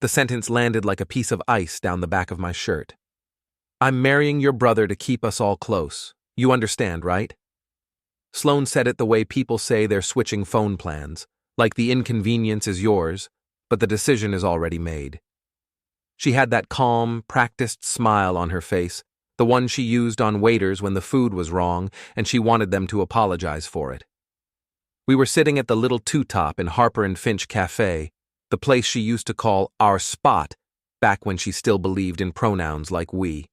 The sentence landed like a piece of ice down the back of my shirt. I'm marrying your brother to keep us all close. You understand, right? Sloane said it the way people say they're switching phone plans, like the inconvenience is yours, but the decision is already made. She had that calm, practiced smile on her face, the one she used on waiters when the food was wrong and she wanted them to apologize for it. We were sitting at the little two-top in Harper and Finch Café, the place she used to call our spot back when she still believed in pronouns like we.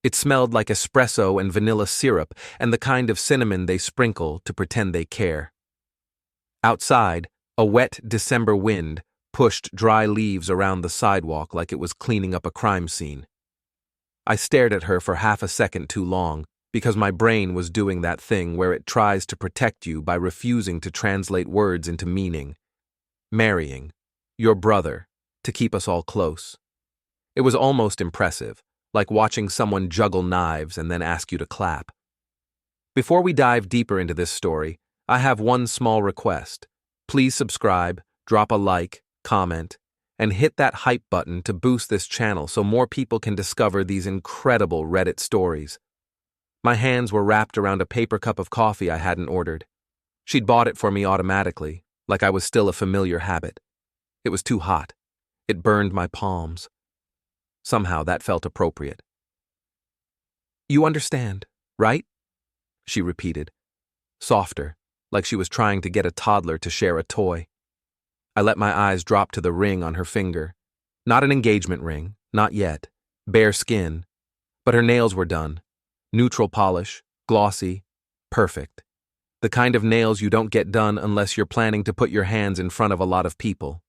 It smelled like espresso and vanilla syrup and the kind of cinnamon they sprinkle to pretend they care. Outside, a wet December wind pushed dry leaves around the sidewalk like it was cleaning up a crime scene. I stared at her for half a second too long, because my brain was doing that thing where it tries to protect you by refusing to translate words into meaning. Marrying your brother to keep us all close. It was almost impressive, like watching someone juggle knives and then ask you to clap. Before we dive deeper into this story, I have one small request. Please subscribe, drop a like, comment, and hit that hype button to boost this channel so more people can discover these incredible Reddit stories. My hands were wrapped around a paper cup of coffee I hadn't ordered. She'd bought it for me automatically, like I was still a familiar habit. It was too hot. It burned my palms. Somehow that felt appropriate. You understand, right? She repeated, softer, like she was trying to get a toddler to share a toy. I let my eyes drop to the ring on her finger. Not an engagement ring, not yet. Bare skin. But her nails were done. Neutral polish, glossy, perfect. The kind of nails you don't get done unless you're planning to put your hands in front of a lot of people.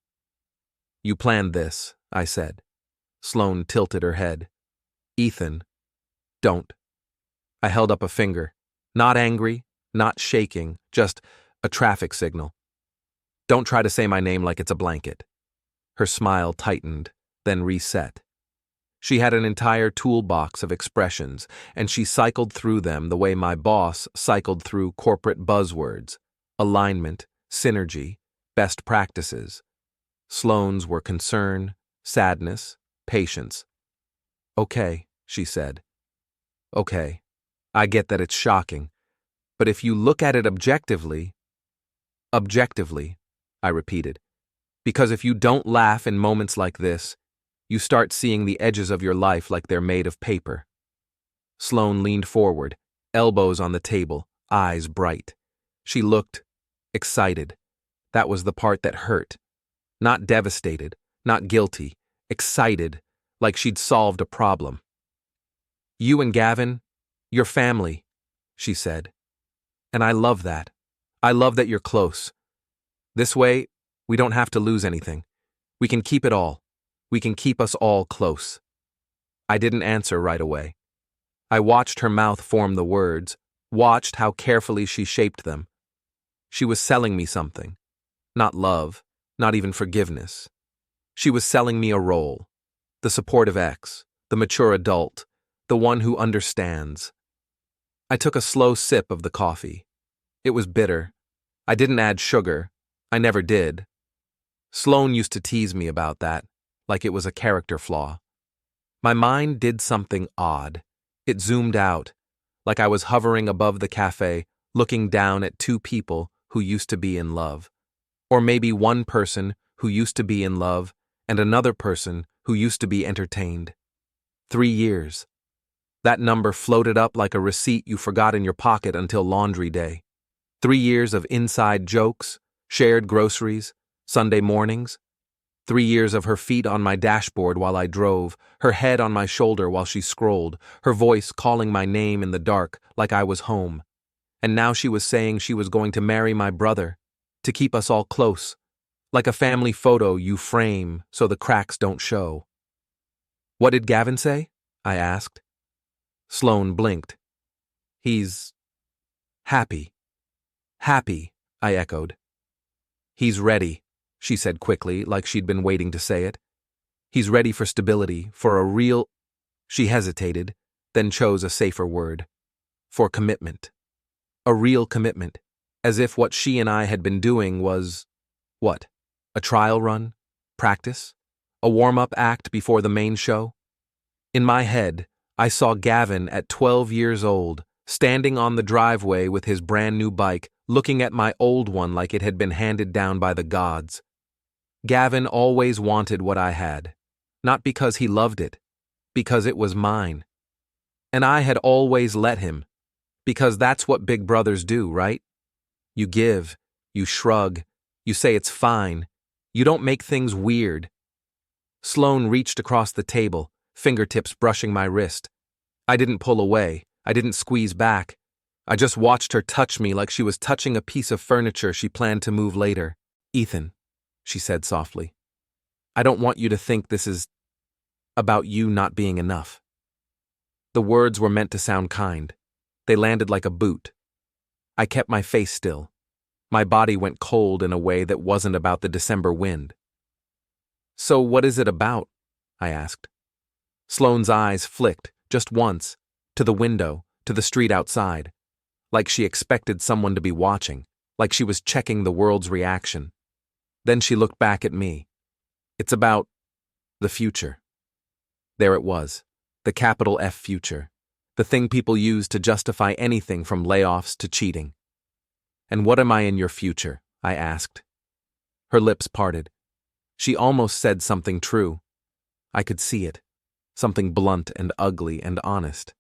You planned this, I said. Sloane tilted her head. Ethan, don't. I held up a finger. Not angry, not shaking, just a traffic signal. Don't try to say my name like it's a blanket. Her smile tightened, then reset. She had an entire toolbox of expressions, and she cycled through them the way my boss cycled through corporate buzzwords: alignment, synergy, best practices. Sloane's were concern, sadness, patience. Okay, she said. Okay, I get that it's shocking, but if you look at it objectively, I repeated, because if you don't laugh in moments like this, you start seeing the edges of your life like they're made of paper. Sloane leaned forward, elbows on the table, eyes bright. She looked excited. That was the part that hurt. Not devastated, not guilty, excited, like she'd solved a problem. You and Gavin, your family, she said. And I love that. I love that you're close. This way, we don't have to lose anything. We can keep it all. We can keep us all close. I didn't answer right away. I watched her mouth form the words, watched how carefully she shaped them. She was selling me something. Not love, not even forgiveness. She was selling me a role. The supportive ex, the mature adult, the one who understands. I took a slow sip of the coffee. It was bitter. I didn't add sugar. I never did. Sloane used to tease me about that, like it was a character flaw. My mind did something odd. It zoomed out, like I was hovering above the cafe, looking down at two people who used to be in love. Or maybe one person who used to be in love and another person who used to be entertained. 3 years. That number floated up like a receipt you forgot in your pocket until laundry day. 3 years of inside jokes, shared groceries, Sunday mornings. 3 years of her feet on my dashboard while I drove, her head on my shoulder while she scrolled, her voice calling my name in the dark like I was home. And now she was saying she was going to marry my brother, to keep us all close, like a family photo you frame so the cracks don't show. What did Gavin say? I asked. Sloane blinked. He's happy. Happy, I echoed. He's ready, she said quickly, like she'd been waiting to say it. He's ready for stability, for a real... She hesitated, then chose a safer word. For commitment. A real commitment, as if what she and I had been doing was... What? A trial run? Practice? A warm-up act before the main show? In my head, I saw Gavin at 12 years old, standing on the driveway with his brand new bike, looking at my old one like it had been handed down by the gods. Gavin always wanted what I had, not because he loved it, because it was mine. And I had always let him, because that's what big brothers do, right? You give, you shrug, you say it's fine, you don't make things weird. Sloane reached across the table, fingertips brushing my wrist. I didn't pull away, I didn't squeeze back. I just watched her touch me like she was touching a piece of furniture she planned to move later. Ethan, she said softly, I don't want you to think this is about you not being enough. The words were meant to sound kind. They landed like a boot. I kept my face still. My body went cold in a way that wasn't about the December wind. So what is it about? I asked. Sloane's eyes flicked, just once, to the window, to the street outside, like she expected someone to be watching, like she was checking the world's reaction. Then she looked back at me. It's about the future. There it was, the capital F future, the thing people use to justify anything from layoffs to cheating. And what am I in your future? I asked. Her lips parted. She almost said something true. I could see it, something blunt and ugly and honest.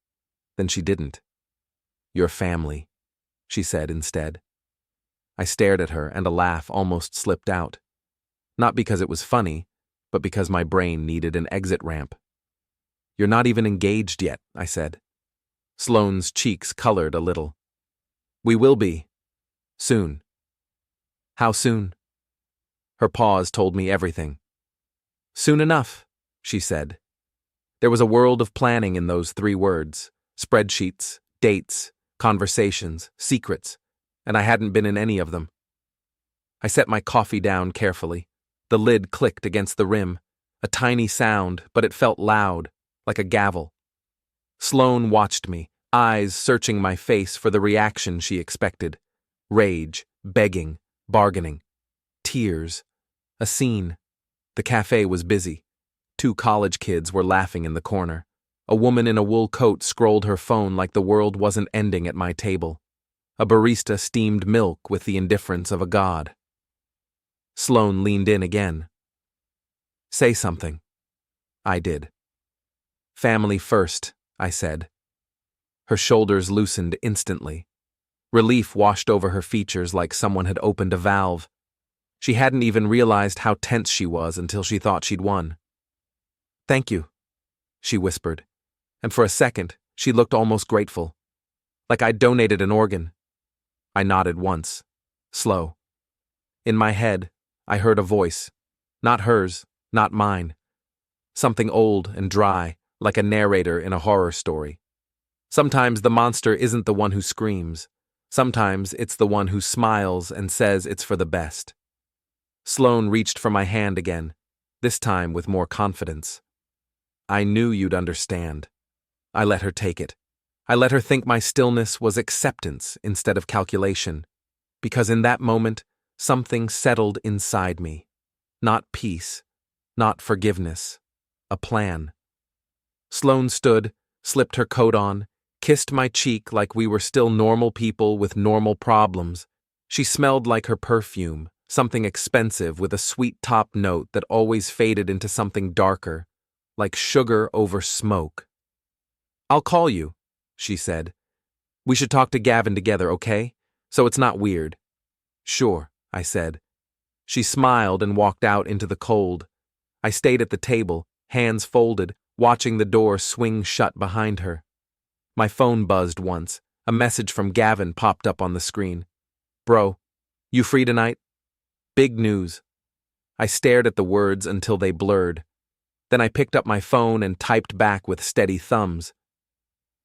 Then she didn't. Your family, she said instead. I stared at her and a laugh almost slipped out. Not because it was funny, but because my brain needed an exit ramp. You're not even engaged yet, I said. Sloane's cheeks colored a little. We will be. Soon. How soon? Her pause told me everything. Soon enough, she said. There was a world of planning in those 3 words. Spreadsheets, dates, conversations, secrets, and I hadn't been in any of them. I set my coffee down carefully. The lid clicked against the rim, a tiny sound, but it felt loud, like a gavel. Sloane watched me, eyes searching my face for the reaction she expected. Rage, begging, bargaining. Tears. A scene. The café was busy. 2 college kids were laughing in the corner. A woman in a wool coat scrolled her phone like the world wasn't ending at my table. A barista steamed milk with the indifference of a god. Sloane leaned in again. Say something. I did. Family first, I said. Her shoulders loosened instantly. Relief washed over her features like someone had opened a valve. She hadn't even realized how tense she was until she thought she'd won. Thank you, she whispered, and for a second, she looked almost grateful. Like I'd donated an organ. I nodded once, slow. In my head, I heard a voice. Not hers, not mine. Something old and dry, like a narrator in a horror story. Sometimes the monster isn't the one who screams. Sometimes it's the one who smiles and says it's for the best. Sloane reached for my hand again, this time with more confidence. I knew you'd understand. I let her take it. I let her think my stillness was acceptance instead of calculation, because in that moment, something settled inside me. Not peace, not forgiveness, a plan. Sloane stood, slipped her coat on, kissed my cheek like we were still normal people with normal problems. She smelled like her perfume, something expensive with a sweet top note that always faded into something darker, like sugar over smoke. I'll call you, she said. We should talk to Gavin together, okay? So it's not weird. Sure, I said. She smiled and walked out into the cold. I stayed at the table, hands folded, watching the door swing shut behind her. My phone buzzed once. A message from Gavin popped up on the screen. Bro, you free tonight? Big news. I stared at the words until they blurred. Then I picked up my phone and typed back with steady thumbs.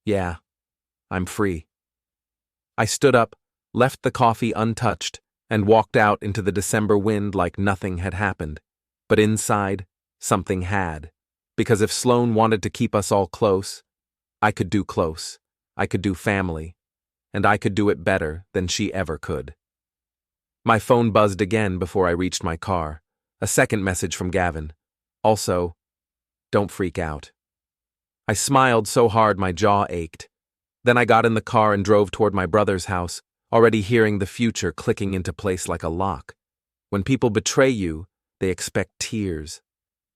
Yeah, I'm free. I stood up, left the coffee untouched, and walked out into the December wind like nothing had happened. But inside, something had. Because if Sloane wanted to keep us all close, I could do close. I could do family. And I could do it better than she ever could. My phone buzzed again before I reached my car. A second message from Gavin. Also, don't freak out. I smiled so hard my jaw ached. Then I got in the car and drove toward my brother's house, already hearing the future clicking into place like a lock. When people betray you, they expect tears.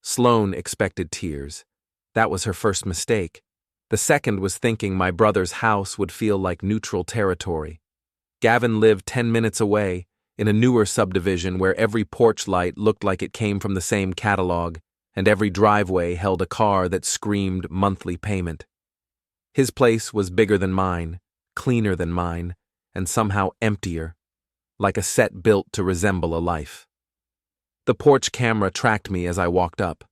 Sloane expected tears. That was her first mistake. The second was thinking my brother's house would feel like neutral territory. Gavin lived 10 minutes away, in a newer subdivision where every porch light looked like it came from the same catalog, and every driveway held a car that screamed monthly payment. His place was bigger than mine, cleaner than mine, and somehow emptier, like a set built to resemble a life. The porch camera tracked me as I walked up.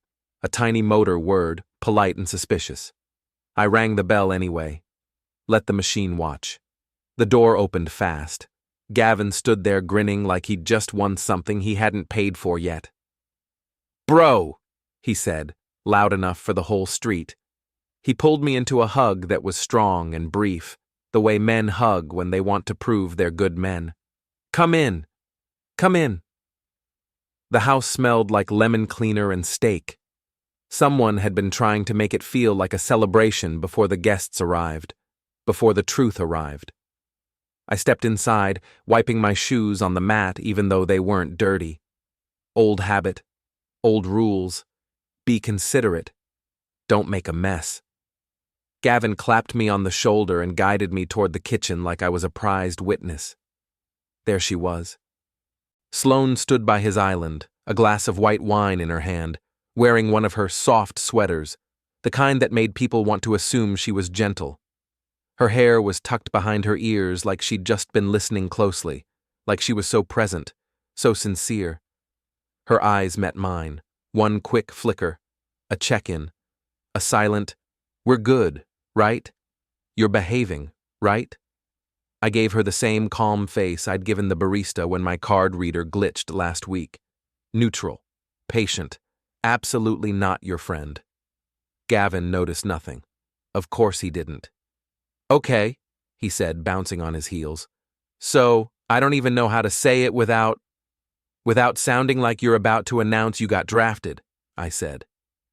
A tiny motor whirred, polite and suspicious. I rang the bell anyway. Let the machine watch. The door opened fast. Gavin stood there grinning like he'd just won something he hadn't paid for yet. "Bro," he said, loud enough for the whole street. He pulled me into a hug that was strong and brief, the way men hug when they want to prove they're good men. "Come in. Come in." The house smelled like lemon cleaner and steak. Someone had been trying to make it feel like a celebration before the guests arrived, before the truth arrived. I stepped inside, wiping my shoes on the mat even though they weren't dirty. Old habit, old rules. Be considerate. Don't make a mess. Gavin clapped me on the shoulder and guided me toward the kitchen like I was a prized witness. There she was. Sloane stood by his island, a glass of white wine in her hand, wearing one of her soft sweaters, the kind that made people want to assume she was gentle. Her hair was tucked behind her ears like she'd just been listening closely, like she was so present, so sincere. Her eyes met mine, one quick flicker, a check-in, a silent, "We're good, right? You're behaving, right?" I gave her the same calm face I'd given the barista when my card reader glitched last week. Neutral, patient, absolutely not your friend. Gavin noticed nothing. Of course he didn't. "Okay," he said, bouncing on his heels. "So, I don't even know how to say it without sounding like you're about to announce you got drafted," I said.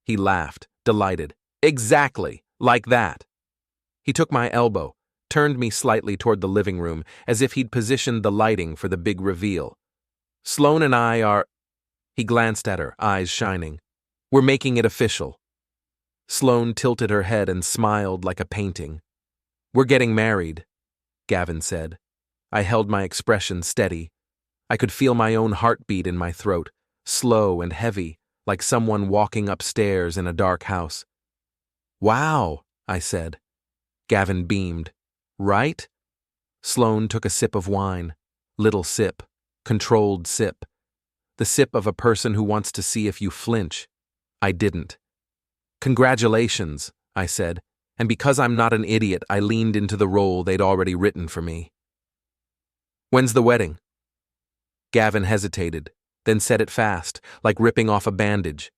He laughed, delighted. "Exactly, like that." He took my elbow, turned me slightly toward the living room, as if he'd positioned the lighting for the big reveal. "Sloane and I are—" He glanced at her, eyes shining. "We're making it official." Sloane tilted her head and smiled like a painting. "We're getting married," Gavin said. I held my expression steady. I could feel my own heartbeat in my throat, slow and heavy, like someone walking upstairs in a dark house. "Wow," I said. Gavin beamed. "Right?" Sloane took a sip of wine. Little sip. Controlled sip. The sip of a person who wants to see if you flinch. I didn't. "Congratulations," I said, and because I'm not an idiot, I leaned into the role they'd already written for me. "When's the wedding?" Gavin hesitated, then said it fast, like ripping off a bandage.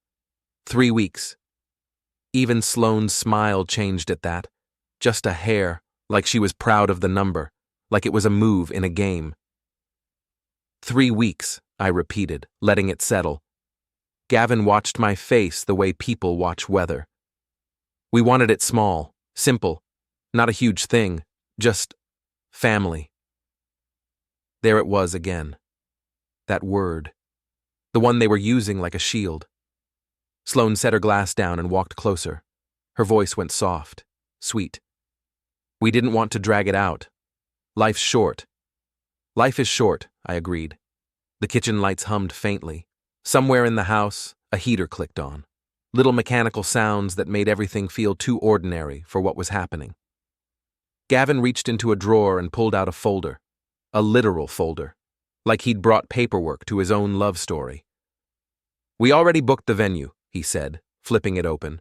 3 weeks. Even Sloane's smile changed at that. Just a hair, like she was proud of the number, like it was a move in a game. 3 weeks, I repeated, letting it settle. Gavin watched my face the way people watch weather. We wanted it small, simple, not a huge thing, just family. There it was again. That word. The one they were using like a shield. Sloane set her glass down and walked closer. Her voice went soft, sweet. "We didn't want to drag it out. Life's short." "Life is short," I agreed. The kitchen lights hummed faintly. Somewhere in the house, a heater clicked on. Little mechanical sounds that made everything feel too ordinary for what was happening. Gavin reached into a drawer and pulled out a folder. A literal folder. Like he'd brought paperwork to his own love story. "We already booked the venue," he said, flipping it open.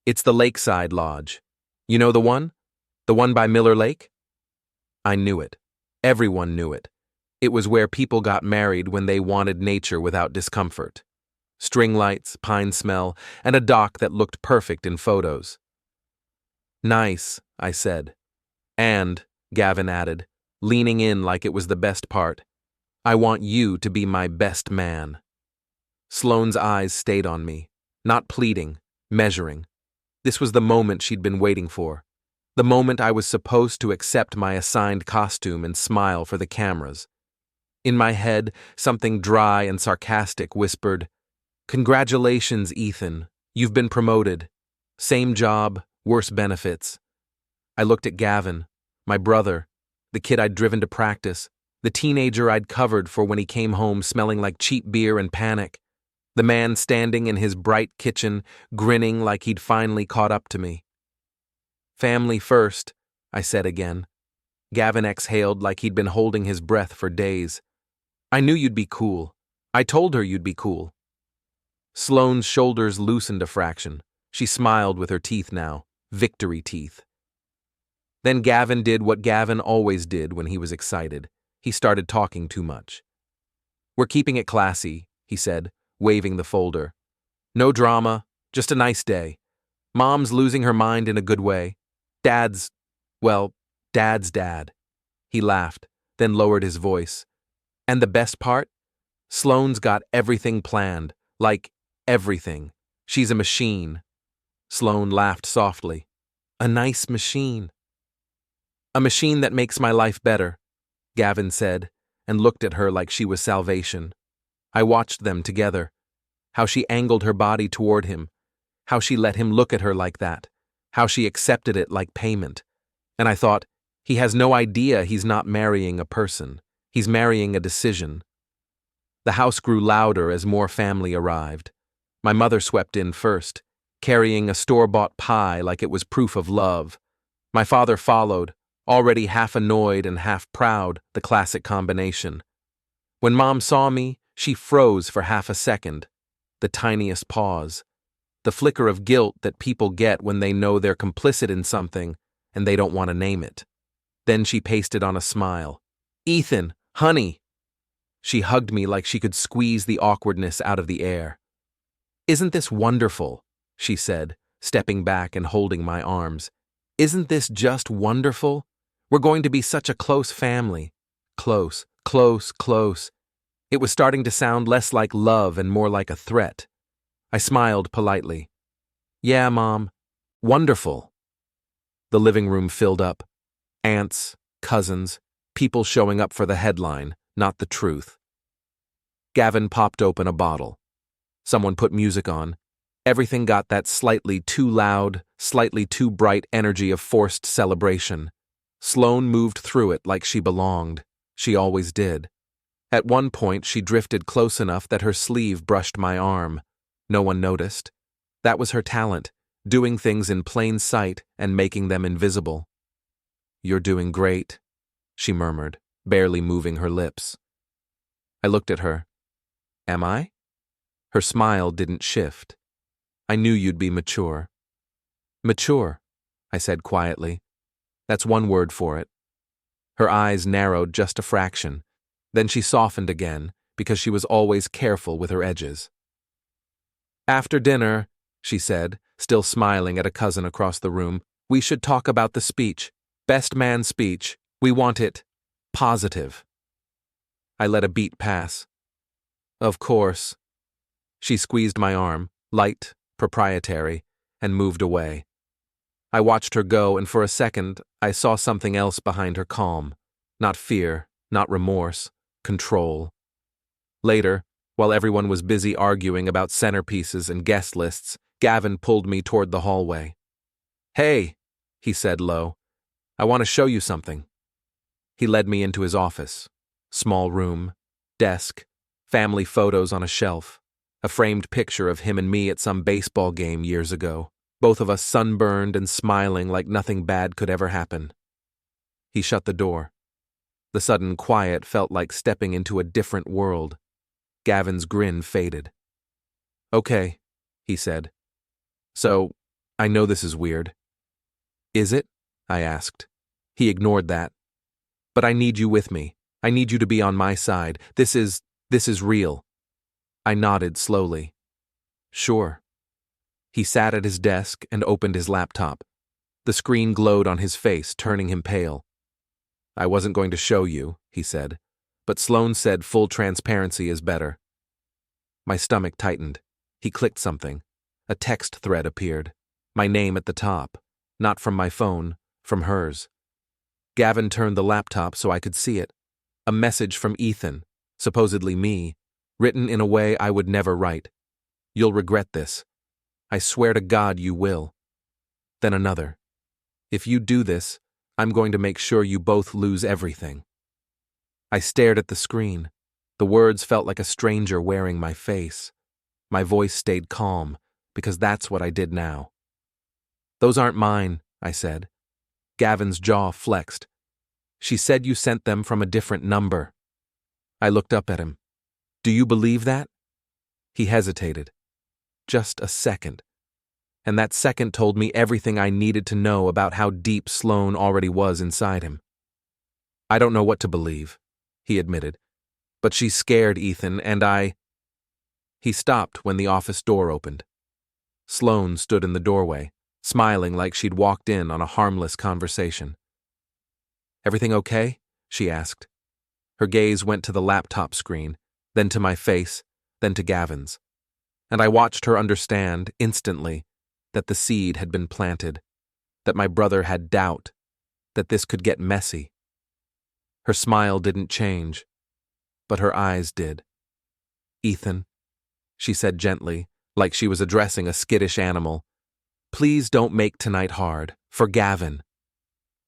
"It's the Lakeside Lodge. You know the one? The one by Miller Lake?" I knew it. Everyone knew it. It was where people got married when they wanted nature without discomfort. String lights, pine smell, and a dock that looked perfect in photos. "Nice," I said. "And," Gavin added, leaning in like it was the best part, "I want you to be my best man." Sloane's eyes stayed on me, Not pleading, measuring. This was the moment she'd been waiting for. The moment I was supposed to accept my assigned costume and smile for the cameras. In my head, something dry and sarcastic whispered, "Congratulations, Ethan. You've been promoted. Same job, worse benefits." I looked at Gavin, my brother, the kid I'd driven to practice, the teenager I'd covered for when he came home smelling like cheap beer and panic, the man standing in his bright kitchen, grinning like he'd finally caught up to me. "Family first," I said again. Gavin exhaled like he'd been holding his breath for days. "I knew you'd be cool. I told her you'd be cool." Sloane's shoulders loosened a fraction. She smiled with her teeth now, victory teeth. Then Gavin did what Gavin always did when he was excited. He started talking too much. "We're keeping it classy," he said, waving the folder. "No drama, just a nice day. Mom's losing her mind in a good way. Dad's dad." He laughed, then lowered his voice. "And the best part? Sloane's got everything planned, like everything. She's a machine." Sloane laughed softly. "A nice machine." "A machine that makes my life better," Gavin said, and looked at her like she was salvation. I watched them together. How she angled her body toward him. How she let him look at her like that. How she accepted it like payment. And I thought, he has no idea he's not marrying a person. He's marrying a decision. The house grew louder as more family arrived. My mother swept in first, carrying a store-bought pie like it was proof of love. My father followed, already half annoyed and half proud, the classic combination. When Mom saw me, she froze for half a second, the tiniest pause, the flicker of guilt that people get when they know they're complicit in something and they don't want to name it. Then she pasted on a smile. "Ethan, honey." She hugged me like she could squeeze the awkwardness out of the air. "Isn't this wonderful?" she said, stepping back and holding my arms. "Isn't this just wonderful? We're going to be such a close family. Close, close, close." It was starting to sound less like love and more like a threat. I smiled politely. "Yeah, Mom. Wonderful." The living room filled up. Aunts, cousins, people showing up for the headline, not the truth. Gavin popped open a bottle. Someone put music on. Everything got that slightly too loud, slightly too bright energy of forced celebration. Sloane moved through it like she belonged. She always did. At one point, she drifted close enough that her sleeve brushed my arm. No one noticed. That was her talent, doing things in plain sight and making them invisible. "You're doing great," she murmured, barely moving her lips. I looked at her. "Am I?" Her smile didn't shift. "I knew you'd be mature." "Mature," I said quietly. "That's one word for it." Her eyes narrowed just a fraction. Then she softened again, because she was always careful with her edges. "After dinner," she said, still smiling at a cousin across the room, "we should talk about the speech. Best man speech. We want it positive." I let a beat pass. "Of course." She squeezed my arm, light, proprietary, and moved away. I watched her go, and for a second, I saw something else behind her calm. Not fear, not remorse, control. Later, while everyone was busy arguing about centerpieces and guest lists, Gavin pulled me toward the hallway. "Hey," he said low, "I want to show you something." He led me into his office. Small room, desk, family photos on a shelf, a framed picture of him and me at some baseball game years ago, both of us sunburned and smiling like nothing bad could ever happen. He shut the door. The sudden quiet felt like stepping into a different world. Gavin's grin faded. "Okay," he said. "So, I know this is weird." "Is it?" I asked. He ignored that. "But I need you with me. I need you to be on my side. This is real." I nodded slowly. "Sure." He sat at his desk and opened his laptop. The screen glowed on his face, turning him pale. "I wasn't going to show you," he said, "but Sloane said full transparency is better." My stomach tightened. He clicked something. A text thread appeared. My name at the top. Not from my phone, from hers. Gavin turned the laptop so I could see it. A message from Ethan, supposedly me, written in a way I would never write. You'll regret this. I swear to God you will. Then another. If you do this, I'm going to make sure you both lose everything. I stared at the screen. The words felt like a stranger wearing my face. My voice stayed calm, because that's what I did now. Those aren't mine, I said. Gavin's jaw flexed. She said you sent them from a different number. I looked up at him. Do you believe that? He hesitated. Just a second. And that second told me everything I needed to know about how deep Sloane already was inside him. I don't know what to believe, he admitted. But she's scared, Ethan, and I... He stopped when the office door opened. Sloane stood in the doorway, smiling like she'd walked in on a harmless conversation. Everything okay? She asked. Her gaze went to the laptop screen, then to my face, then to Gavin's. And I watched her understand, instantly, that the seed had been planted, that my brother had doubt, that this could get messy. Her smile didn't change, but her eyes did. Ethan, she said gently, like she was addressing a skittish animal, please don't make tonight hard, for Gavin.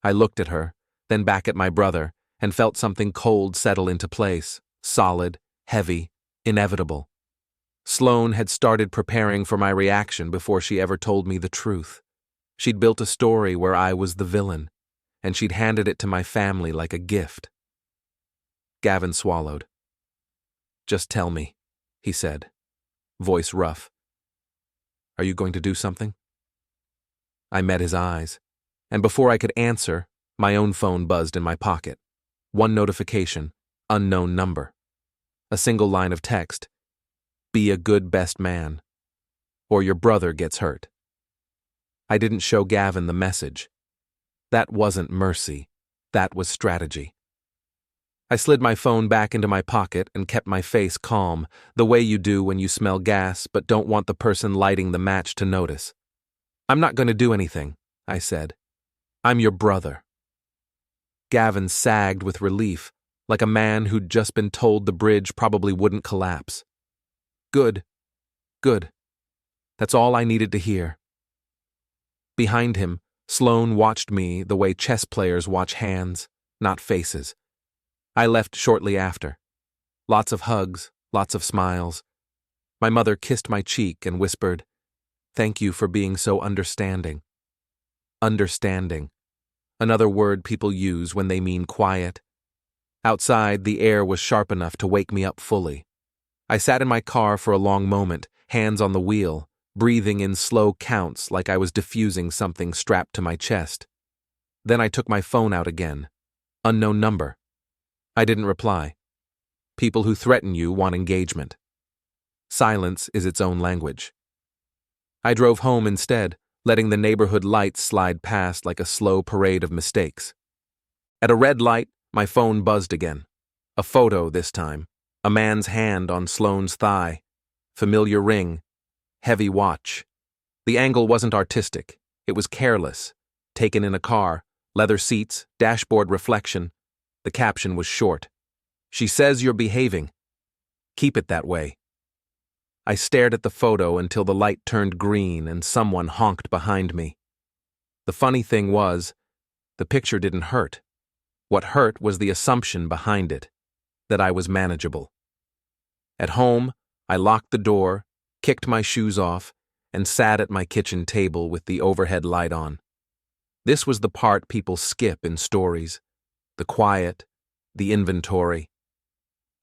I looked at her, then back at my brother, and felt something cold settle into place, solid, heavy, inevitable. Sloane had started preparing for my reaction before she ever told me the truth. She'd built a story where I was the villain, and she'd handed it to my family like a gift. Gavin swallowed. Just tell me, he said, voice rough. Are you going to do something? I met his eyes, and before I could answer, my own phone buzzed in my pocket. One notification, unknown number. A single line of text. Be a good best man, or your brother gets hurt. I didn't show Gavin the message. That wasn't mercy. That was strategy. I slid my phone back into my pocket and kept my face calm, the way you do when you smell gas but don't want the person lighting the match to notice. I'm not going to do anything, I said. I'm your brother. Gavin sagged with relief, like a man who'd just been told the bridge probably wouldn't collapse. Good. Good. That's all I needed to hear. Behind him, Sloane watched me the way chess players watch hands, not faces. I left shortly after. Lots of hugs, lots of smiles. My mother kissed my cheek and whispered, "Thank you for being so understanding." Understanding. Another word people use when they mean quiet. Outside, the air was sharp enough to wake me up fully. I sat in my car for a long moment, hands on the wheel, breathing in slow counts like I was diffusing something strapped to my chest. Then I took my phone out again. Unknown number. I didn't reply. People who threaten you want engagement. Silence is its own language. I drove home instead, letting the neighborhood lights slide past like a slow parade of mistakes. At a red light, my phone buzzed again. A photo this time. A man's hand on Sloane's thigh. Familiar ring. Heavy watch. The angle wasn't artistic. It was careless. Taken in a car. Leather seats. Dashboard reflection. The caption was short. She says you're behaving. Keep it that way. I stared at the photo until the light turned green and someone honked behind me. The funny thing was, the picture didn't hurt. What hurt was the assumption behind it, that I was manageable. At home, I locked the door, kicked my shoes off, and sat at my kitchen table with the overhead light on. This was the part people skip in stories. The quiet, the inventory.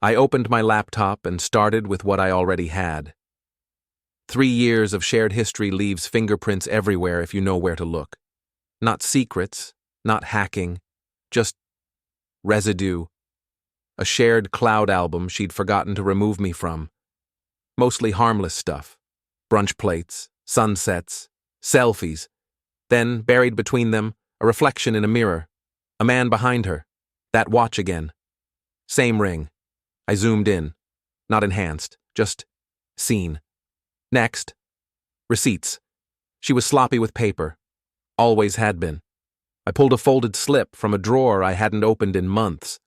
I opened my laptop and started with what I already had. 3 years of shared history leaves fingerprints everywhere if you know where to look. Not secrets, not hacking, just residue. A shared cloud album she'd forgotten to remove me from. Mostly harmless stuff. Brunch plates, sunsets, selfies. Then, buried between them, a reflection in a mirror. A man behind her. That watch again. Same ring. I zoomed in. Not enhanced, just seen. Next. Receipts. She was sloppy with paper. Always had been. I pulled a folded slip from a drawer I hadn't opened in months.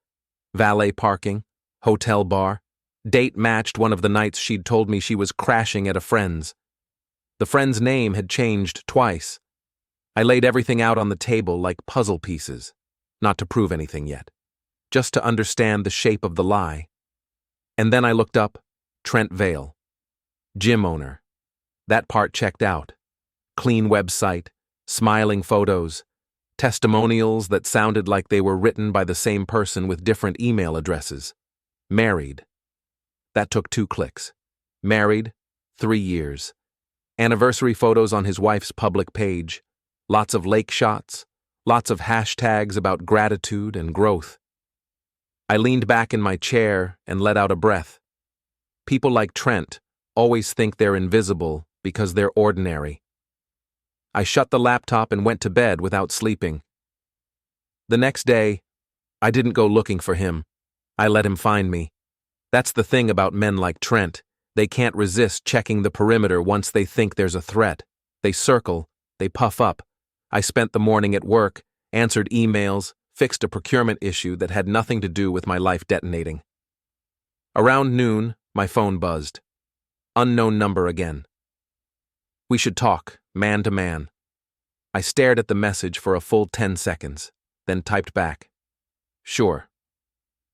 Valet parking, hotel bar. Date matched one of the nights she'd told me she was crashing at a friend's. The friend's name had changed twice. I laid everything out on the table like puzzle pieces, not to prove anything yet, just to understand the shape of the lie. And then I looked up, Trent Vale. Gym owner. That part checked out. Clean website, smiling photos, testimonials that sounded like they were written by the same person with different email addresses. Married. That took 2 clicks. Married, 3 years. Anniversary photos on his wife's public page. Lots of lake shots. Lots of hashtags about gratitude and growth. I leaned back in my chair and let out a breath. People like Trent always think they're invisible because they're ordinary. I shut the laptop and went to bed without sleeping. The next day, I didn't go looking for him. I let him find me. That's the thing about men like Trent. They can't resist checking the perimeter once they think there's a threat. They circle, they puff up. I spent the morning at work, answered emails, fixed a procurement issue that had nothing to do with my life detonating. Around noon, my phone buzzed. Unknown number again. We should talk, man to man. I stared at the message for a full 10 seconds, then typed back. Sure.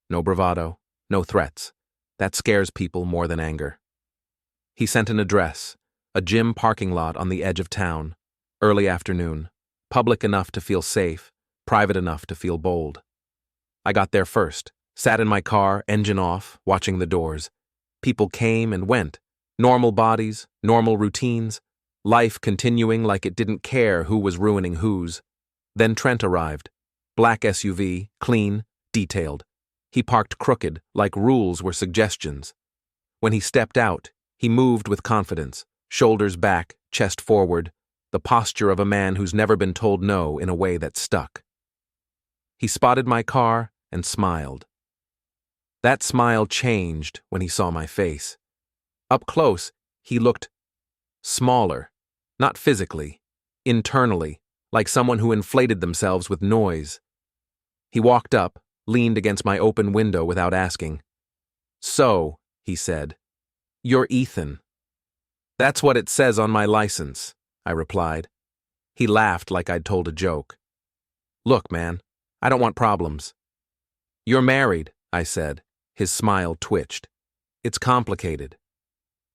No bravado, no threats. That scares people more than anger. He sent an address, a gym parking lot on the edge of town, early afternoon, public enough to feel safe, private enough to feel bold. I got there first, sat in my car, engine off, watching the doors. People came and went, normal bodies, normal routines, life continuing like it didn't care who was ruining whose. Then Trent arrived. Black SUV, clean, detailed. He parked crooked, like rules were suggestions. When he stepped out, he moved with confidence, shoulders back, chest forward, the posture of a man who's never been told no in a way that stuck. He spotted my car and smiled. That smile changed when he saw my face. Up close, he looked smaller, not physically, internally, like someone who inflated themselves with noise. He walked up, leaned against my open window without asking. So, he said, you're Ethan. That's what it says on my license, I replied. He laughed like I'd told a joke. Look, man, I don't want problems. You're married, I said. His smile twitched. It's complicated.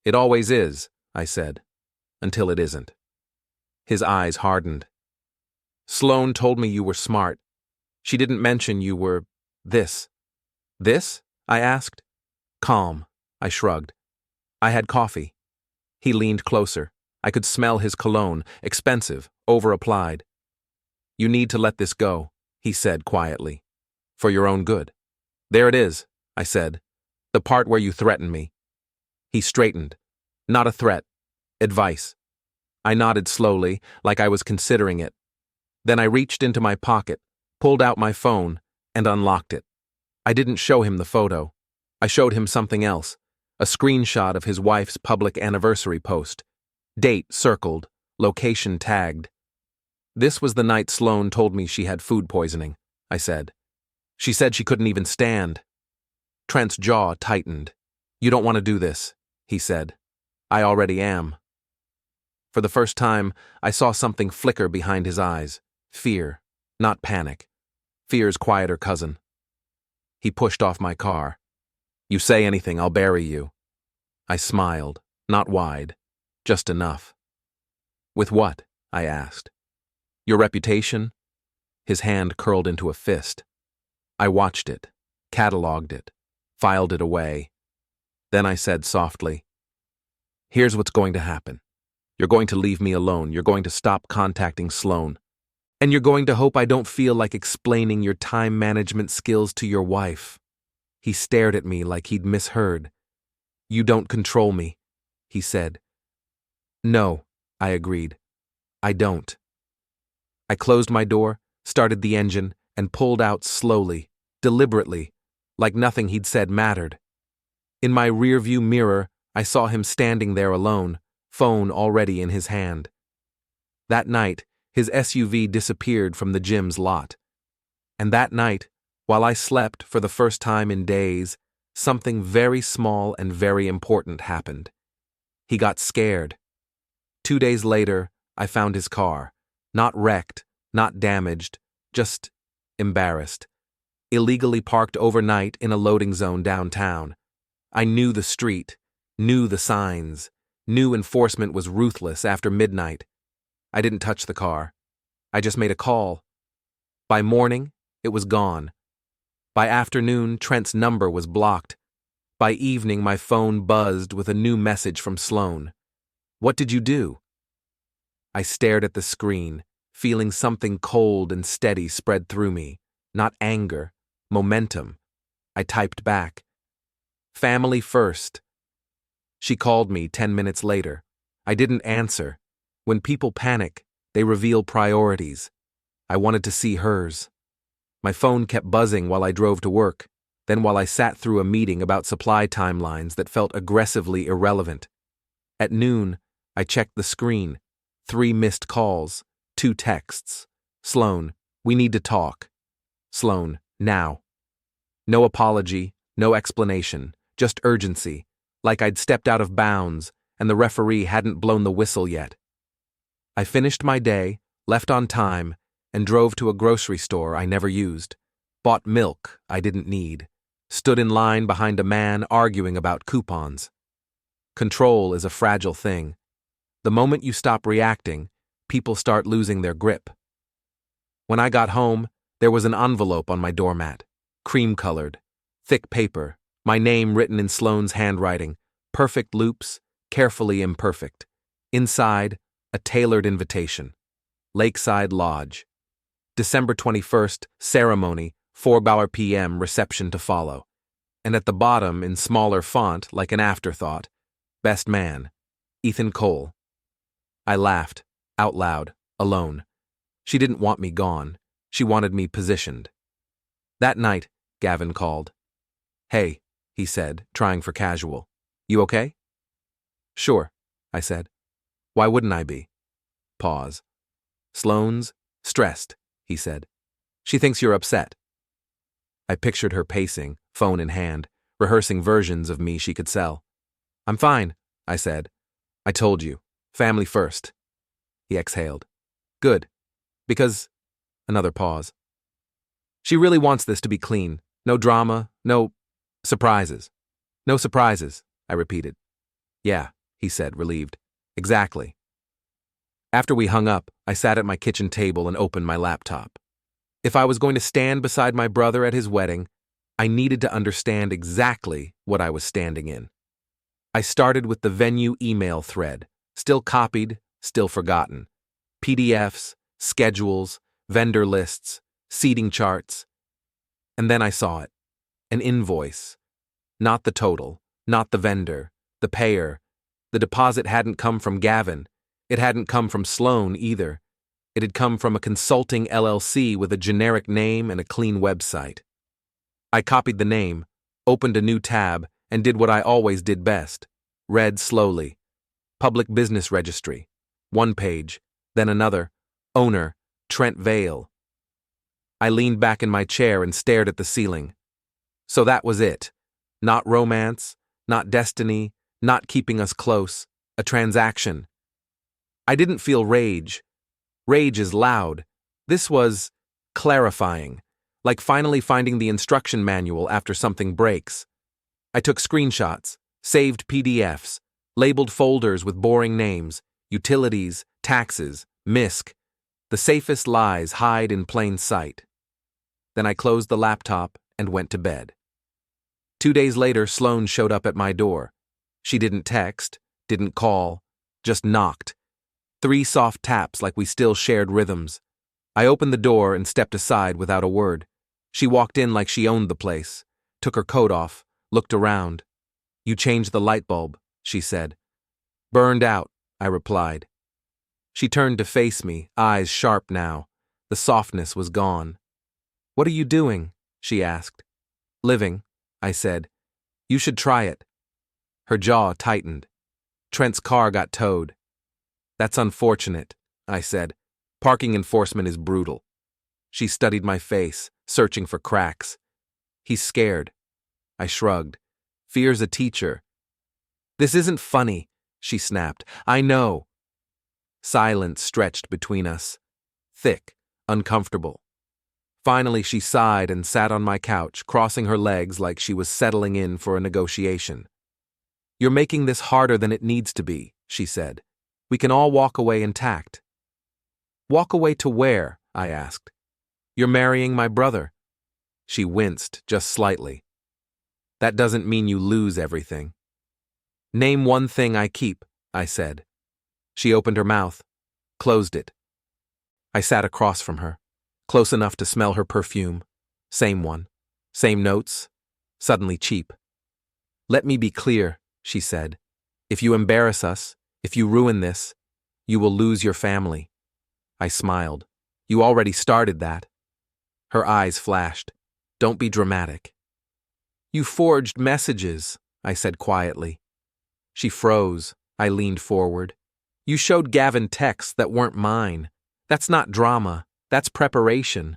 It always is, I said, until it isn't. His eyes hardened. Sloane told me you were smart. She didn't mention you were this. This? I asked. Calm, I shrugged. I had coffee. He leaned closer. I could smell his cologne, expensive, over-applied. You need to let this go, he said quietly. For your own good. There it is, I said. The part where you threaten me. He straightened. Not a threat. Advice. I nodded slowly, like I was considering it. Then I reached into my pocket, pulled out my phone, and unlocked it. I didn't show him the photo. I showed him something else, a screenshot of his wife's public anniversary post. Date circled, location tagged. This was the night Sloane told me she had food poisoning, I said. She said she couldn't even stand. Trent's jaw tightened. You don't want to do this, he said. I already am. For the first time, I saw something flicker behind his eyes. Fear, not panic. Fear's quieter cousin. He pushed off my car. You say anything, I'll bury you. I smiled, not wide, just enough. With what? I asked. Your reputation? His hand curled into a fist. I watched it, catalogued it, filed it away. Then I said softly, here's what's going to happen. You're going to leave me alone. You're going to stop contacting Sloane. And you're going to hope I don't feel like explaining your time management skills to your wife. He stared at me like he'd misheard. You don't control me, he said. No, I agreed. I don't. I closed my door, started the engine, and pulled out slowly, deliberately, like nothing he'd said mattered. In my rearview mirror, I saw him standing there alone, phone already in his hand. That night, his SUV disappeared from the gym's lot. And that night, while I slept for the first time in days, something very small and very important happened. He got scared. 2 days later, I found his car. Not wrecked, not damaged, just embarrassed. Illegally parked overnight in a loading zone downtown. I knew the street, knew the signs, knew enforcement was ruthless after midnight. I didn't touch the car. I just made a call. By morning, it was gone. By afternoon, Trent's number was blocked. By evening, my phone buzzed with a new message from Sloan. "What did you do?" I stared at the screen, feeling something cold and steady spread through me. Not anger, momentum. I typed back, "Family first." She called me 10 minutes later. I didn't answer. When people panic, they reveal priorities. I wanted to see hers. My phone kept buzzing while I drove to work, then while I sat through a meeting about supply timelines that felt aggressively irrelevant. At noon, I checked the screen. 3 missed calls, 2 texts. "Sloan, we need to talk." "Sloan, now." No apology, no explanation, just urgency, like I'd stepped out of bounds and the referee hadn't blown the whistle yet. I finished my day, left on time, and drove to a grocery store I never used. Bought milk I didn't need. Stood in line behind a man arguing about coupons. Control is a fragile thing. The moment you stop reacting, people start losing their grip. When I got home, there was an envelope on my doormat. Cream-colored. Thick paper. My name written in Sloan's handwriting. Perfect loops, carefully imperfect. Inside, a tailored invitation. Lakeside Lodge. December 21st, ceremony, 4 p.m., reception to follow. And at the bottom, in smaller font, like an afterthought, "Best man, Ethan Cole." I laughed, out loud, alone. She didn't want me gone. She wanted me positioned. That night, Gavin called. "Hey," he said, trying for casual. "You okay?" "Sure," I said. "Why wouldn't I be?" Pause. "Sloan's stressed," he said. "She thinks you're upset." I pictured her pacing, phone in hand, rehearsing versions of me she could sell. "I'm fine," I said. "I told you. Family first." He exhaled. "Good. Because—" Another pause. "She really wants this to be clean. No drama, no surprises." "No surprises," I repeated. "Yeah," he said, relieved. "Exactly." After we hung up, I sat at my kitchen table and opened my laptop. If I was going to stand beside my brother at his wedding, I needed to understand exactly what I was standing in. I started with the venue email thread, still copied, still forgotten. PDFs, schedules, vendor lists, seating charts. And then I saw it. An invoice. Not the total, not the vendor, the payer. The deposit hadn't come from Gavin. It hadn't come from Sloan either. It had come from a consulting LLC with a generic name and a clean website. I copied the name, opened a new tab, and did what I always did best. Read slowly. Public Business Registry. 1 page, then another. Owner, Trent Vale. I leaned back in my chair and stared at the ceiling. So that was it. Not romance, not destiny, not keeping us close. A transaction. I didn't feel rage. Rage is loud. This was clarifying, like finally finding the instruction manual after something breaks. I took screenshots, saved PDFs, labeled folders with boring names, utilities, taxes, MISC. The safest lies hide in plain sight. Then I closed the laptop and went to bed. 2 days later, Sloan showed up at my door. She didn't text, didn't call, just knocked. 3 soft taps like we still shared rhythms. I opened the door and stepped aside without a word. She walked in like she owned the place, took her coat off, looked around. "You changed the light bulb," she said. "Burned out," I replied. She turned to face me, eyes sharp now. The softness was gone. "What are you doing?" she asked. "Living," I said. "You should try it." Her jaw tightened. Trent's car got towed. That's unfortunate, I said. Parking enforcement is brutal. She studied my face, searching for cracks. He's scared. I shrugged. Fear's a teacher. This isn't funny, she snapped. I know. Silence stretched between us. Thick, uncomfortable. Finally, she sighed and sat on my couch, crossing her legs like she was settling in for a negotiation. You're making this harder than it needs to be, she said. We can all walk away intact. Walk away to where? I asked. You're marrying my brother. She winced just slightly. That doesn't mean you lose everything. Name one thing I keep, I said. She opened her mouth, closed it. I sat across from her, close enough to smell her perfume. Same one, same notes, suddenly cheap. Let me be clear, she said. If you embarrass us, if you ruin this, you will lose your family. I smiled. You already started that. Her eyes flashed. Don't be dramatic. You forged messages, I said quietly. She froze. I leaned forward. You showed Gavin texts that weren't mine. That's not drama. That's preparation.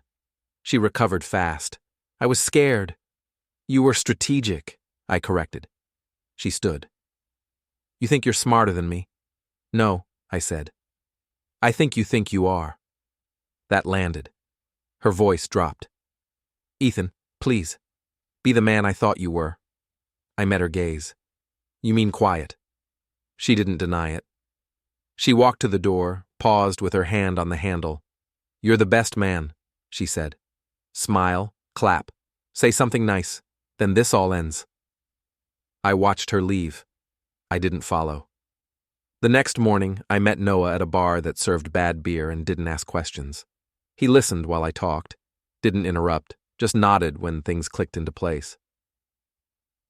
She recovered fast. I was scared. You were strategic, I corrected. She stood. You think you're smarter than me? No, I said. I think you are. That landed. Her voice dropped. Ethan, please. Be the man I thought you were. I met her gaze. You mean quiet? She didn't deny it. She walked to the door, paused with her hand on the handle. You're the best man, she said. Smile, clap, say something nice, then this all ends. I watched her leave. I didn't follow. The next morning, I met Noah at a bar that served bad beer and didn't ask questions. He listened while I talked, didn't interrupt, just nodded when things clicked into place.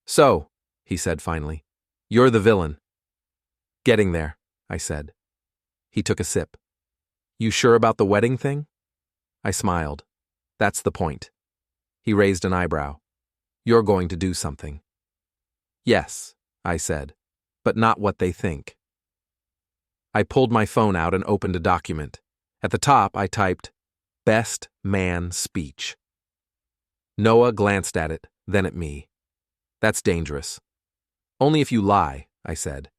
So, he said finally, you're the villain. Getting there, I said. He took a sip. You sure about the wedding thing? I smiled. That's the point. He raised an eyebrow. You're going to do something. Yes, I said, but not what they think. I pulled my phone out and opened a document. At the top, I typed, Best Man Speech. Noah glanced at it, then at me. That's dangerous. Only if you lie, I said.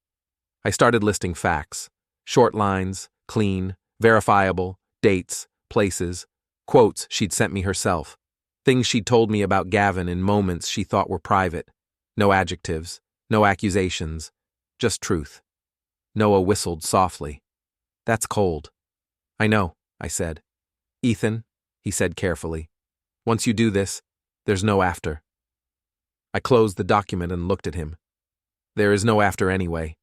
I started listing facts. Short lines, clean, verifiable, dates, places, quotes she'd sent me herself, things she'd told me about Gavin in moments she thought were private. No adjectives, no accusations, just truth. Noah whistled softly. That's cold. I know, I said. Ethan, he said carefully, once you do this, there's no after. I closed the document and looked at him. There is no after anyway.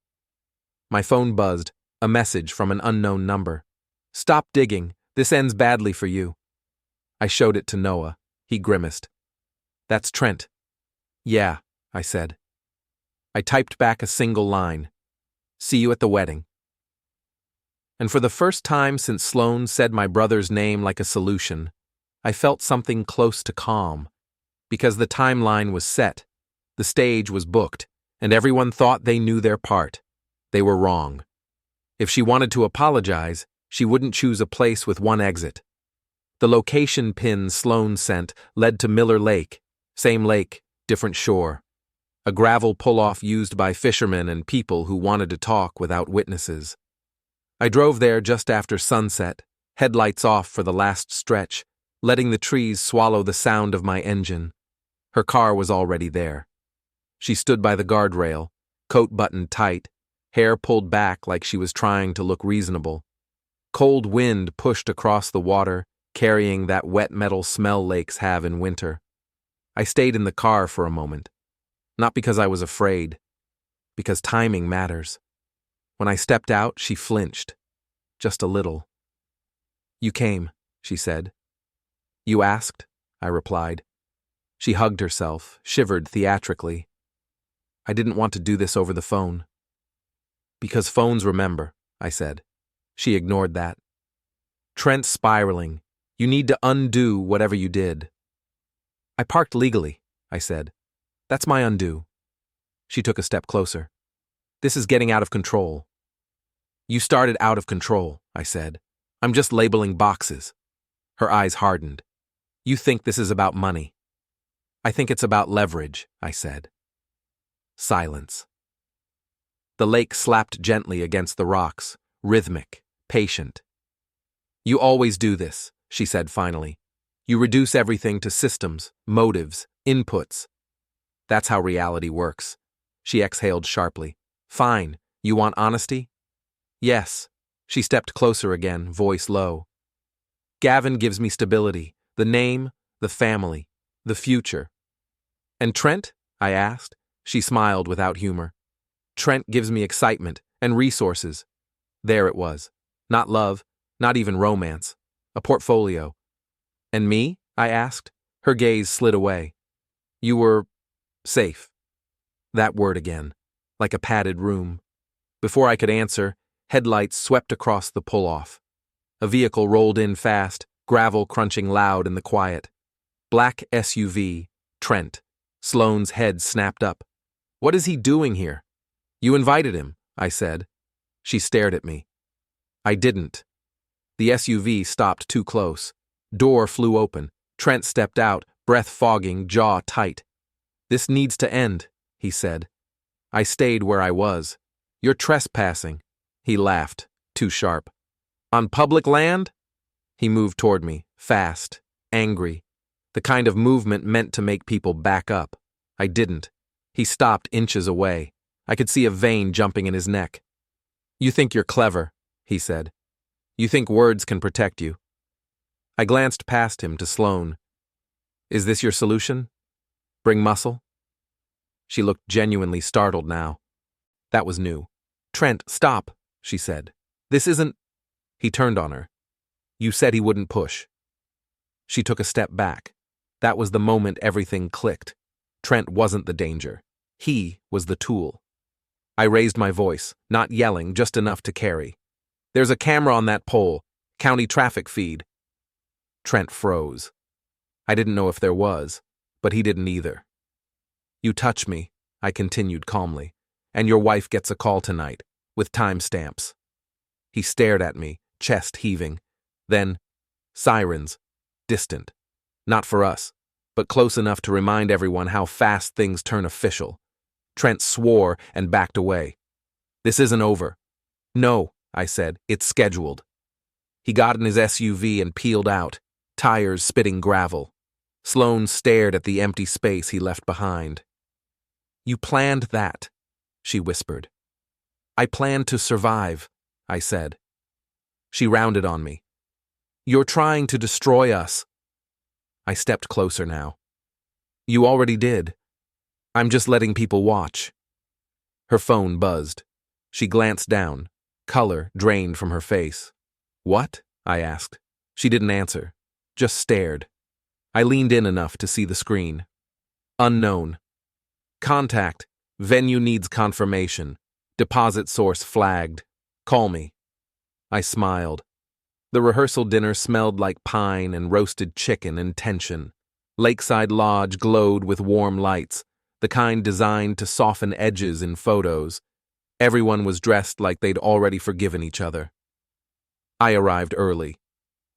My phone buzzed, a message from an unknown number. Stop digging, this ends badly for you. I showed it to Noah. He grimaced. That's Trent. Yeah, I said. I typed back a single line. See you at the wedding. And for the first time since Sloane said my brother's name like a solution, I felt something close to calm. Because the timeline was set, the stage was booked, and everyone thought they knew their part. They were wrong. If she wanted to apologize, she wouldn't choose a place with one exit. The location pin Sloane sent led to Miller Lake, same lake, different shore. A gravel pull-off used by fishermen and people who wanted to talk without witnesses. I drove there just after sunset, headlights off for the last stretch, letting the trees swallow the sound of my engine. Her car was already there. She stood by the guardrail, coat buttoned tight, hair pulled back like she was trying to look reasonable. Cold wind pushed across the water, carrying that wet metal smell lakes have in winter. I stayed in the car for a moment. Not because I was afraid, because timing matters. When I stepped out, she flinched. Just a little. You came, she said. You asked, I replied. She hugged herself, shivered theatrically. I didn't want to do this over the phone. Because phones remember, I said. She ignored that. Trent's spiraling. You need to undo whatever you did. I parked legally, I said. That's my undo. She took a step closer. This is getting out of control. You started out of control, I said. I'm just labeling boxes. Her eyes hardened. You think this is about money. I think it's about leverage, I said. Silence. The lake slapped gently against the rocks, rhythmic, patient. You always do this, she said finally. You reduce everything to systems, motives, inputs. That's how reality works. She exhaled sharply. Fine, you want honesty? Yes. She stepped closer again, voice low. Gavin gives me stability, the name, the family, the future. And Trent? I asked. She smiled without humor. Trent gives me excitement and resources. There it was. Not love, not even romance. A portfolio. And me? I asked. Her gaze slid away. You were safe. That word again, like a padded room. Before I could answer, headlights swept across the pull-off. A vehicle rolled in fast, gravel crunching loud in the quiet. Black SUV, Trent. Sloane's head snapped up. What is he doing here? You invited him, I said. She stared at me. I didn't. The SUV stopped too close. Door flew open. Trent stepped out, breath fogging, jaw tight. This needs to end, he said. I stayed where I was. You're trespassing. He laughed, too sharp. On public land? He moved toward me, fast, angry. The kind of movement meant to make people back up. I didn't. He stopped inches away. I could see a vein jumping in his neck. You think you're clever, he said. You think words can protect you. I glanced past him to Sloane. Is this your solution? Bring muscle? She looked genuinely startled now. That was new. Trent, stop, she said. This isn't... He turned on her. You said he wouldn't push. She took a step back. That was the moment everything clicked. Trent wasn't the danger. He was the tool. I raised my voice, not yelling, just enough to carry. There's a camera on that pole, county traffic feed. Trent froze. I didn't know if there was, but he didn't either. You touch me, I continued calmly, and your wife gets a call tonight, with timestamps. He stared at me, chest heaving. Then, sirens, distant. Not for us, but close enough to remind everyone how fast things turn official. Trent swore and backed away. This isn't over. No, I said, it's scheduled. He got in his SUV and peeled out, tires spitting gravel. Sloane stared at the empty space he left behind. You planned that, she whispered. I planned to survive, I said. She rounded on me. You're trying to destroy us. I stepped closer now. You already did. I'm just letting people watch. Her phone buzzed. She glanced down. Color drained from her face. What? I asked. She didn't answer, just stared. I leaned in enough to see the screen. Unknown. Contact. Venue needs confirmation. Deposit source flagged. Call me. I smiled. The rehearsal dinner smelled like pine and roasted chicken and tension. Lakeside Lodge glowed with warm lights, the kind designed to soften edges in photos. Everyone was dressed like they'd already forgiven each other. I arrived early.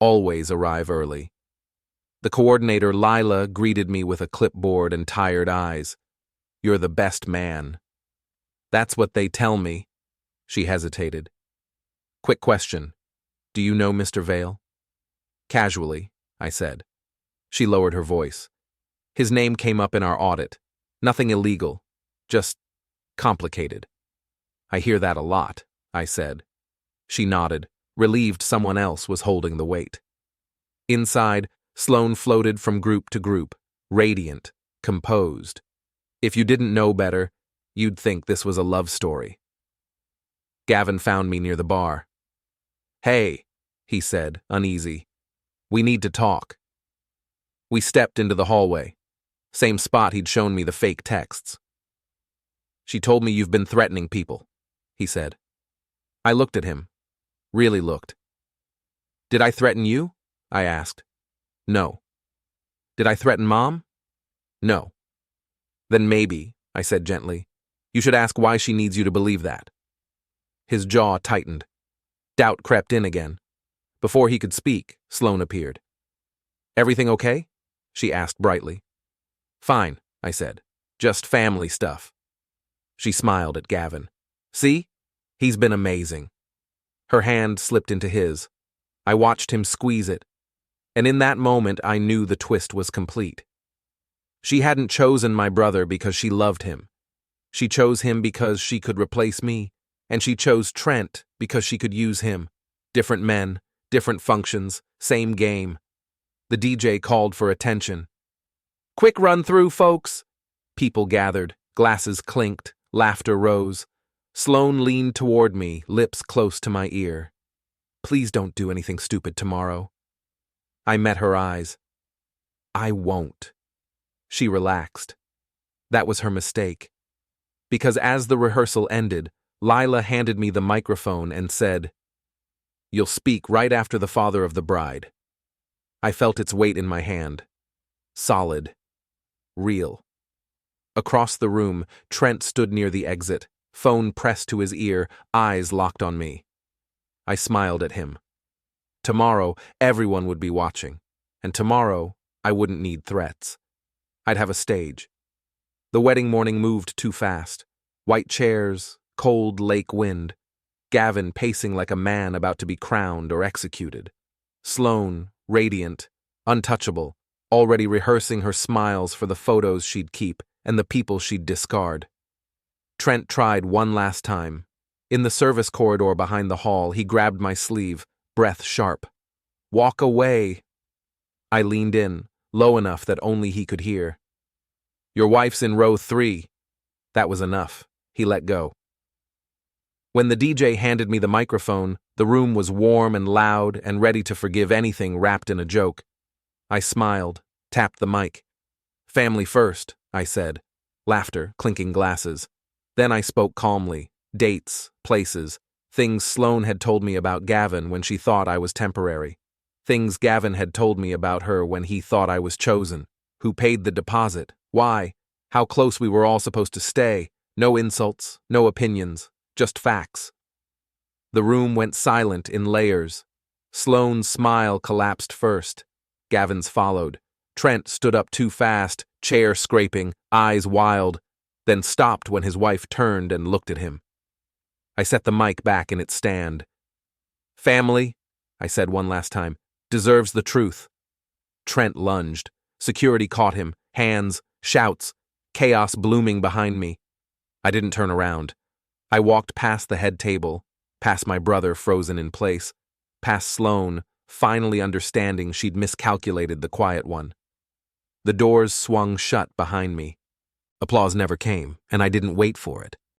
Always arrive early. The coordinator, Lila, greeted me with a clipboard and tired eyes. You're the best man. That's what they tell me. She hesitated. Quick question. Do you know Mr. Vale? Casually, I said. She lowered her voice. His name came up in our audit. Nothing illegal, just complicated. I hear that a lot, I said. She nodded, relieved someone else was holding the weight. Inside, Sloane floated from group to group, radiant, composed. If you didn't know better, you'd think this was a love story. Gavin found me near the bar. Hey, he said, uneasy. We need to talk. We stepped into the hallway. Same spot he'd shown me the fake texts. She told me you've been threatening people, he said. I looked at him. Really looked. Did I threaten you? I asked. No. Did I threaten Mom? No. Then maybe, I said gently, You should ask why she needs you to believe that. His jaw tightened. Doubt crept in again. Before he could speak, Sloane appeared. Everything okay? She asked brightly. Fine, I said. Just family stuff. She smiled at Gavin. See? He's been amazing. Her hand slipped into his. I watched him squeeze it. And in that moment, I knew the twist was complete. She hadn't chosen my brother because she loved him. She chose him because she could replace me, and she chose Trent because she could use him. Different men, different functions, same game. The DJ called for attention. Quick run through, folks! People gathered, glasses clinked, laughter rose. Sloane leaned toward me, lips close to my ear. Please don't do anything stupid tomorrow. I met her eyes. I won't. She relaxed. That was her mistake. Because as the rehearsal ended, Lila handed me the microphone and said, You'll speak right after the father of the bride. I felt its weight in my hand. Solid. Real. Across the room, Trent stood near the exit, phone pressed to his ear, eyes locked on me. I smiled at him. Tomorrow, everyone would be watching, and tomorrow, I wouldn't need threats. I'd have a stage. The wedding morning moved too fast. White chairs, cold lake wind. Gavin pacing like a man about to be crowned or executed. Sloane, radiant, untouchable, already rehearsing her smiles for the photos she'd keep and the people she'd discard. Trent tried one last time. In the service corridor behind the hall, he grabbed my sleeve, breath sharp. Walk away. I leaned in, low enough that only he could hear. Your wife's in row 3. That was enough. He let go. When the DJ handed me the microphone, the room was warm and loud and ready to forgive anything wrapped in a joke. I smiled, tapped the mic. Family first, I said. Laughter, clinking glasses. Then I spoke calmly. Dates, places, things Sloane had told me about Gavin when she thought I was temporary. Things Gavin had told me about her when he thought I was chosen. Who paid the deposit? Why? How close we were all supposed to stay. No insults, no opinions, just facts. The room went silent in layers. Sloane's smile collapsed first. Gavin's followed. Trent stood up too fast, chair scraping, eyes wild, then stopped when his wife turned and looked at him. I set the mic back in its stand. Family, I said one last time, deserves the truth. Trent lunged. Security caught him. Hands, shouts, chaos blooming behind me. I didn't turn around. I walked past the head table, past my brother frozen in place, past Sloane, finally understanding she'd miscalculated the quiet one. The doors swung shut behind me. Applause never came, and I didn't wait for it.